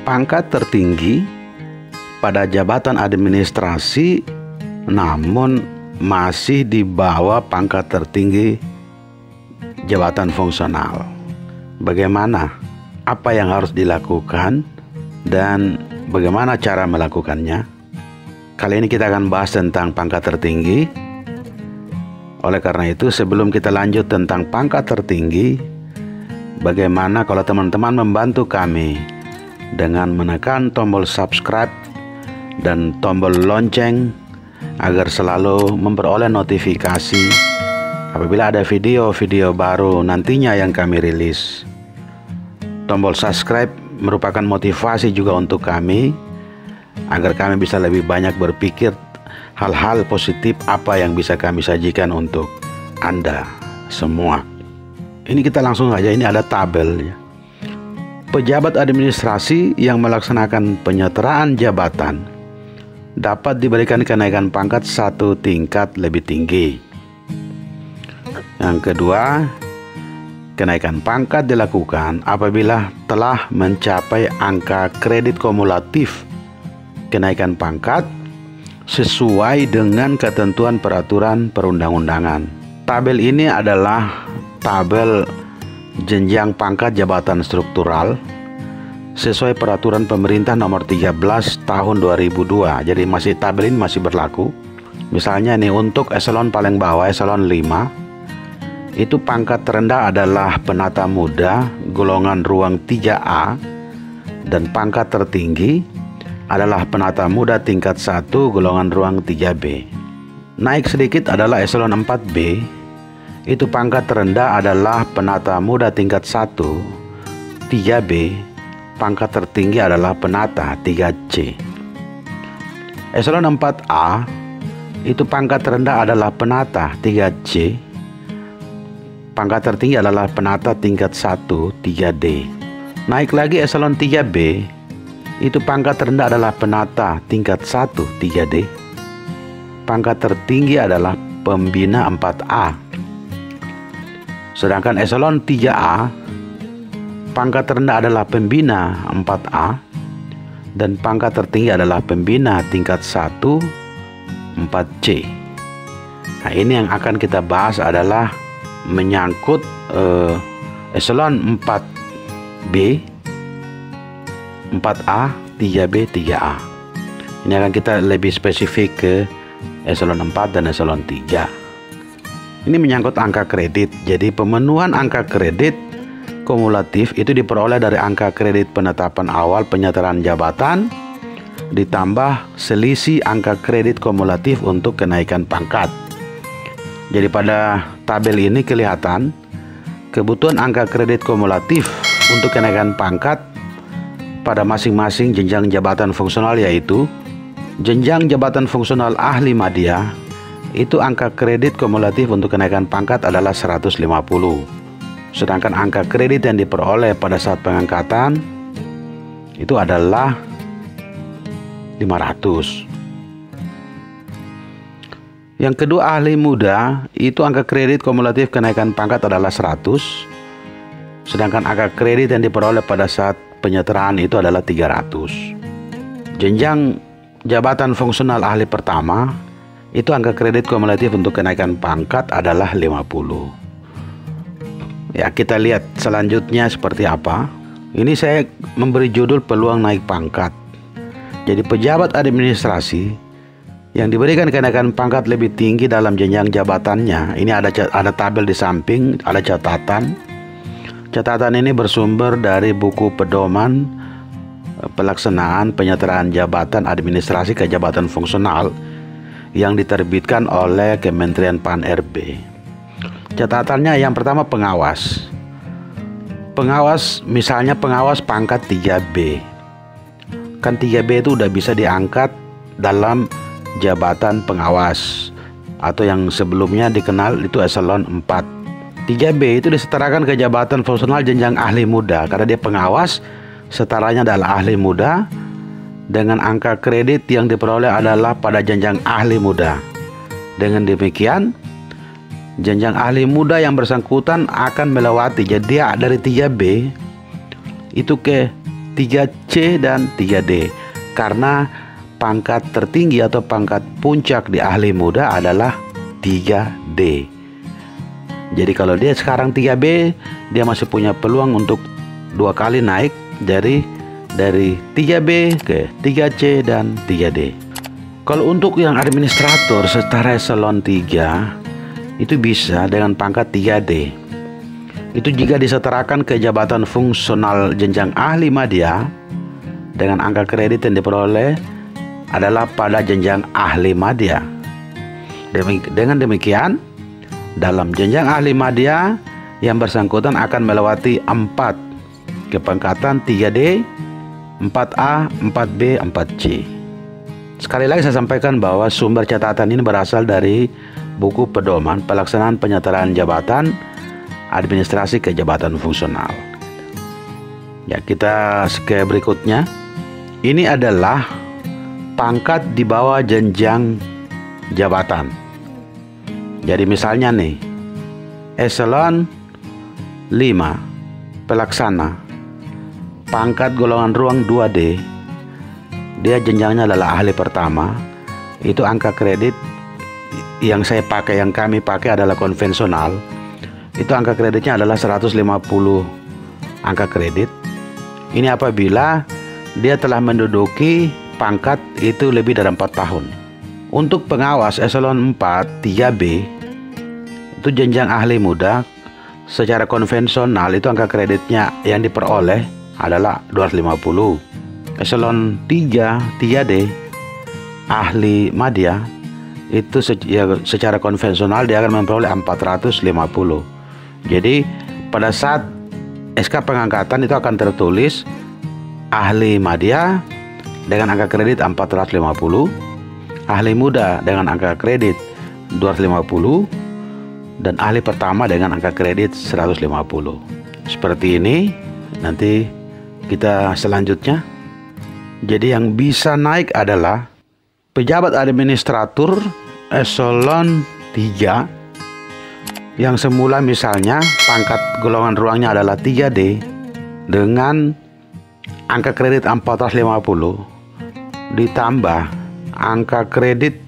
pangkat tertinggi pada jabatan administrasi, namun masih di bawah pangkat tertinggi jabatan fungsional. Bagaimana? Apa yang harus dilakukan dan bagaimana cara melakukannya? Kali ini kita akan bahas tentang pangkat tertinggi. Oleh karena itu, sebelum kita lanjut tentang pangkat tertinggi, bagaimana kalau teman-teman membantu kami dengan menekan tombol subscribe dan tombol lonceng agar selalu memperoleh notifikasi apabila ada video-video baru nantinya yang kami rilis. Tombol subscribe merupakan motivasi juga untuk kami agar kami bisa lebih banyak berpikir hal-hal positif apa yang bisa kami sajikan untuk Anda semua. Ini kita langsung saja, ini ada tabel ya. Pejabat administrasi yang melaksanakan penyetaraan jabatan dapat diberikan kenaikan pangkat 1 tingkat lebih tinggi. Yang kedua, kenaikan pangkat dilakukan apabila telah mencapai angka kredit kumulatif kenaikan pangkat sesuai dengan ketentuan peraturan perundang-undangan. Tabel ini adalah tabel jenjang pangkat jabatan struktural sesuai peraturan pemerintah nomor 13 tahun 2002. Jadi tabel ini masih berlaku. Misalnya nih, untuk eselon paling bawah, eselon 5, itu pangkat terendah adalah penata muda golongan ruang 3A, dan pangkat tertinggi adalah penata muda tingkat 1 golongan ruang 3B. Naik sedikit adalah eselon 4B, itu pangkat terendah adalah penata muda tingkat 1 3B, pangkat tertinggi adalah penata 3C. Eselon 4A, itu pangkat terendah adalah penata 3C, pangkat tertinggi adalah penata tingkat 1 3D. Naik lagi eselon 3B, itu pangkat terendah adalah penata tingkat 1 3D, pangkat tertinggi adalah pembina 4A. Sedangkan eselon 3A, pangkat terendah adalah pembina 4A, dan pangkat tertinggi adalah pembina tingkat 1 4C. Nah, ini yang akan kita bahas adalah menyangkut eselon 4B, 4A, 3B, 3A. Ini akan kita lebih spesifik ke eselon 4 dan eselon 3. Ini menyangkut angka kredit. Jadi pemenuhan angka kredit kumulatif itu diperoleh dari angka kredit penetapan awal penyetaraan jabatan ditambah selisih angka kredit kumulatif untuk kenaikan pangkat. Jadi pada tabel ini kelihatan kebutuhan angka kredit kumulatif untuk kenaikan pangkat pada masing-masing jenjang jabatan fungsional, yaitu jenjang jabatan fungsional ahli madya, itu angka kredit kumulatif untuk kenaikan pangkat adalah 150. Sedangkan angka kredit yang diperoleh pada saat pengangkatan itu adalah 500. Yang kedua, ahli muda, itu angka kredit kumulatif kenaikan pangkat adalah 100. Sedangkan angka kredit yang diperoleh pada saat penyetaraan itu adalah 300. Jenjang jabatan fungsional ahli pertama, itu angka kredit kumulatif untuk kenaikan pangkat adalah 50. Ya, kita lihat selanjutnya seperti apa. Ini saya memberi judul peluang naik pangkat. Jadi pejabat administrasi yang diberikan kenaikan pangkat lebih tinggi dalam jenjang jabatannya, ini ada tabel di samping, ada catatan. Catatan ini bersumber dari buku pedoman pelaksanaan penyetaraan jabatan administrasi ke jabatan fungsional yang diterbitkan oleh Kementerian Pan-RB. Catatannya yang pertama, pengawas. Pengawas, misalnya pengawas pangkat 3B. Kan 3B itu udah bisa diangkat dalam jabatan pengawas, atau yang sebelumnya dikenal itu eselon 4. 3B itu disetarakan ke jabatan fungsional jenjang ahli muda, karena dia pengawas, setaranya adalah ahli muda, dengan angka kredit yang diperoleh adalah pada jenjang ahli muda. Dengan demikian, jenjang ahli muda yang bersangkutan akan melewati, jadi dia dari 3B itu ke 3C dan 3D. Karena pangkat tertinggi atau pangkat puncak di ahli muda adalah 3D. Jadi kalau dia sekarang 3B, dia masih punya peluang untuk 2 kali naik dari 3B ke 3C dan 3D. Kalau untuk yang administrator setara eselon 3 itu bisa dengan pangkat 3D. Itu jika disetarakan ke jabatan fungsional jenjang ahli madya dengan angka kredit yang diperoleh adalah pada jenjang ahli madya. Dengan demikian, dalam jenjang ahli madya yang bersangkutan akan melewati 4 kepangkatan 3D, 4A, 4B, 4C. Sekali lagi saya sampaikan bahwa sumber catatan ini berasal dari buku pedoman pelaksanaan penyetaraan jabatan administrasi ke jabatan fungsional. Ya, kita ke berikutnya. Ini adalah pangkat di bawah jenjang jabatan. Jadi misalnya nih, eselon 5 pelaksana, pangkat golongan ruang 2D, dia jenjangnya adalah ahli pertama. Itu angka kredit yang kami pakai adalah konvensional. Itu angka kreditnya adalah 150 angka kredit. Ini apabila dia telah menduduki pangkat itu lebih dari 4 tahun. Untuk pengawas eselon 4 3B, itu jenjang ahli muda, secara konvensional itu angka kreditnya yang diperoleh adalah 250. Eselon 3 3D ahli madya itu secara konvensional dia akan memperoleh 450. Jadi pada saat SK pengangkatan itu akan tertulis ahli madya dengan angka kredit 450, ahli muda dengan angka kredit 250, dan ahli pertama dengan angka kredit 150. Seperti ini nanti kita selanjutnya. Jadi yang bisa naik adalah pejabat administratur eselon 3 yang semula misalnya pangkat golongan ruangnya adalah 3D dengan angka kredit 450 ditambah angka kredit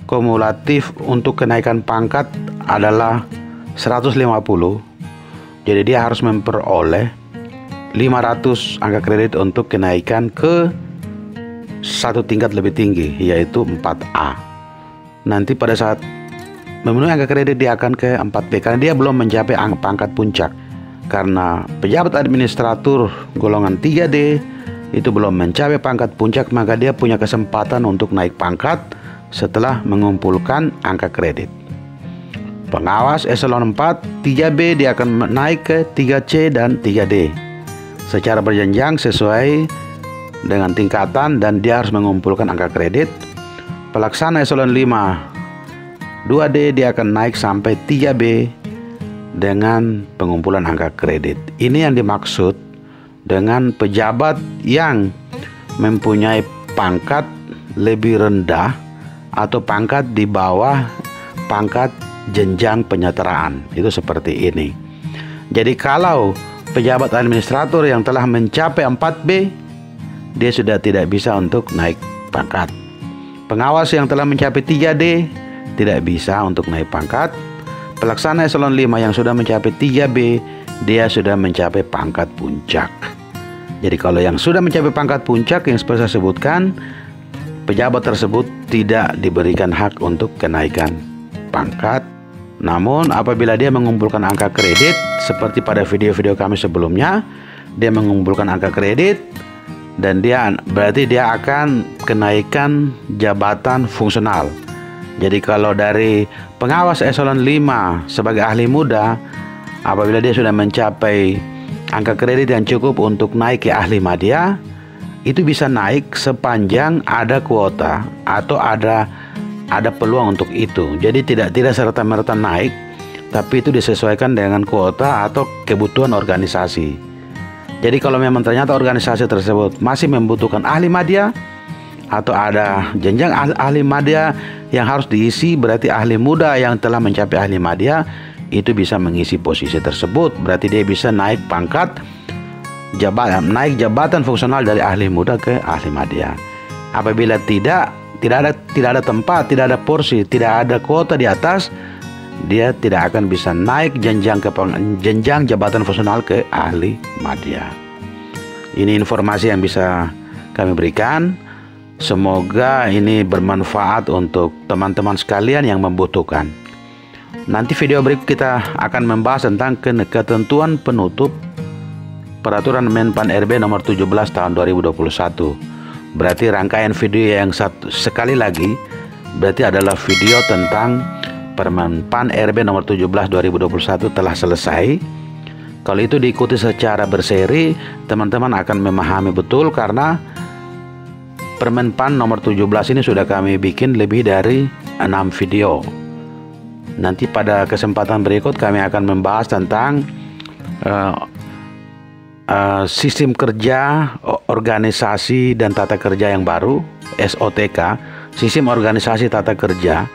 kumulatif untuk kenaikan pangkat adalah 150. Jadi dia harus memperoleh 500 angka kredit untuk kenaikan ke satu tingkat lebih tinggi, yaitu 4A. Nanti pada saat memenuhi angka kredit dia akan ke 4B karena dia belum mencapai pangkat puncak. Karena pejabat administratur golongan 3D itu belum mencapai pangkat puncak, maka dia punya kesempatan untuk naik pangkat setelah mengumpulkan angka kredit. Pengawas eselon 4 3B dia akan naik ke 3C dan 3D secara berjenjang sesuai dengan tingkatan, dan dia harus mengumpulkan angka kredit. Pelaksana eselon 5 2D dia akan naik sampai 3B dengan pengumpulan angka kredit. Ini yang dimaksud dengan pejabat yang mempunyai pangkat lebih rendah atau pangkat di bawah pangkat jenjang penyetaraan. Itu seperti ini. Jadi kalau pejabat administrator yang telah mencapai 4B, dia sudah tidak bisa untuk naik pangkat. Pengawas yang telah mencapai 3D tidak bisa untuk naik pangkat. Pelaksana eselon 5 yang sudah mencapai 3B, dia sudah mencapai pangkat puncak. Jadi kalau yang sudah mencapai pangkat puncak yang seperti saya sebutkan, pejabat tersebut tidak diberikan hak untuk kenaikan pangkat. Namun apabila dia mengumpulkan angka kredit seperti pada video-video kami sebelumnya, dia mengumpulkan angka kredit dan berarti dia akan kenaikan jabatan fungsional. Jadi kalau dari pengawas eselon 5 sebagai ahli muda, apabila dia sudah mencapai angka kredit yang cukup untuk naik ke ahli madya, itu bisa naik sepanjang ada kuota atau ada peluang untuk itu. Jadi tidak serta-merta naik, tapi itu disesuaikan dengan kuota atau kebutuhan organisasi. Jadi kalau memang ternyata organisasi tersebut masih membutuhkan ahli madya atau ada jenjang ahli madya yang harus diisi, berarti ahli muda yang telah mencapai ahli madya itu bisa mengisi posisi tersebut. Berarti dia bisa naik pangkat naik jabatan fungsional dari ahli muda ke ahli media. Apabila tidak ada tempat, tidak ada porsi, tidak ada kuota di atas, dia tidak akan bisa naik jenjang jabatan fungsional ke ahli media. Ini informasi yang bisa kami berikan. Semoga ini bermanfaat untuk teman-teman sekalian yang membutuhkan. Nanti video berikut kita akan membahas tentang ketentuan penutup Peraturan Menpan RB nomor 17 tahun 2021. Berarti rangkaian video yang sekali lagi berarti adalah video tentang Permenpan RB nomor 17 2021 telah selesai. Kalau itu diikuti secara berseri, teman-teman akan memahami betul karena Permenpan nomor 17 ini sudah kami bikin lebih dari 6 video. Nanti pada kesempatan berikut kami akan membahas tentang sistem kerja, organisasi dan tata kerja yang baru, SOTK, sistem organisasi tata kerja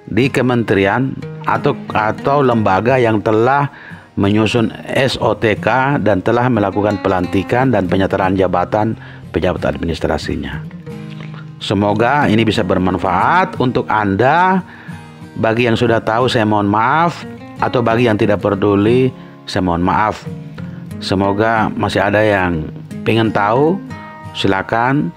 di kementerian atau lembaga yang telah menyusun SOTK dan telah melakukan pelantikan dan penyetaraan jabatan pejabat administrasinya. Semoga ini bisa bermanfaat untuk Anda. Bagi yang sudah tahu saya mohon maaf, atau bagi yang tidak peduli saya mohon maaf. Semoga masih ada yang pengen tahu, silakan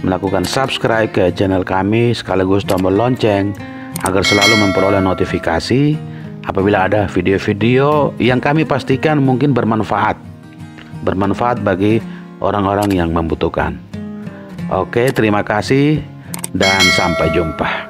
melakukan subscribe ke channel kami sekaligus tombol lonceng agar selalu memperoleh notifikasi apabila ada video-video yang kami pastikan mungkin bermanfaat bagi orang-orang yang membutuhkan. Oke, terima kasih dan sampai jumpa.